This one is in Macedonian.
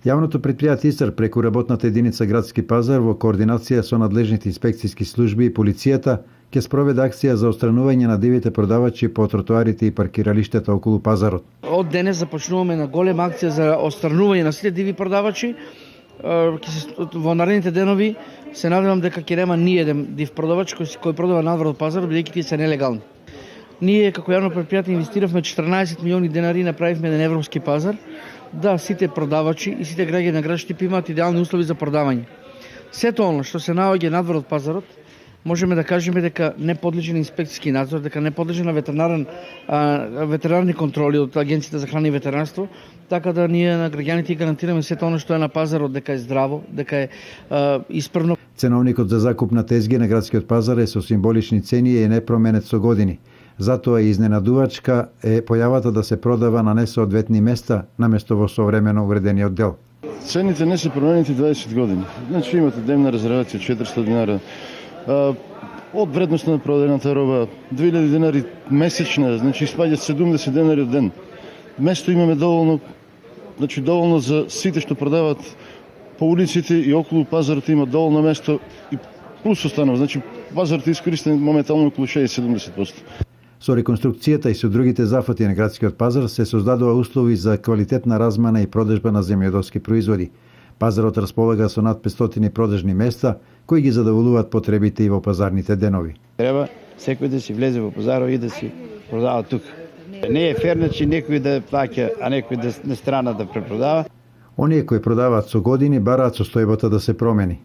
Јавното предпријатие Истар преку работната единица Градски пазар во координација со надлежните инспекцијски служби и полицијата ќе спроведе акција за отстранување на дивите продавачи по тротоарите и паркиралиштата околу пазарот. Од денес започнуваме на голема акција за отстранување на сите диви продавачи. Во наредните денови се надевам дека ќе нема ни еден див продавач кој продава надвор од пазарот, бидејќи тие се нелегални. Ние како јавно предпријатие инвестиравме 14 милиони денари и направивме еден европски пазар, да сите продавачи и сите граѓани на град Штип имаат идеални услови за продавање. Сето оно што се наоѓа надвор од пазарот, можеме да кажеме дека не подлежи на инспекцијски надзор, дека не подлежи на ветеринарни контроли од Агенцијата за храна и ветеринарство, така да ние на граѓаните гарантираме сето оно што е на пазарот, дека е здраво, дека е исправно. Ценовникот за закуп на тезги на градскиот пазар е со символични цени и е непроменет со години. Затоа и изненадувачка е појавата да се продава на несоодветни места наместо во современо уредениот дел. Цените не се променети 20 години. Значи имате дневна резервација 400 динари. Од вредноста на продадената роба 2000 динари месечна, значи испаѓа 70 динари од ден. Место имаме доволно за сите што продават по улиците и околу пазарот има доволно место и плюс останува, значи пазарот е искористен моментално околу 60-70%. Со реконструкцијата и со другите зафати на градскиот пазар се создадува услови за квалитетна размена и продажба на земјоделски производи. Пазарот располага со над 500 продажни места кои ги задоволуваат потребите и во пазарните денови. Треба секој да си влезе во пазарот и да си продава тука. Не е фер, че некој да плаќа, а некој да на страна да препродава. Оние кои продаваат со години бараат состојбата да се промени.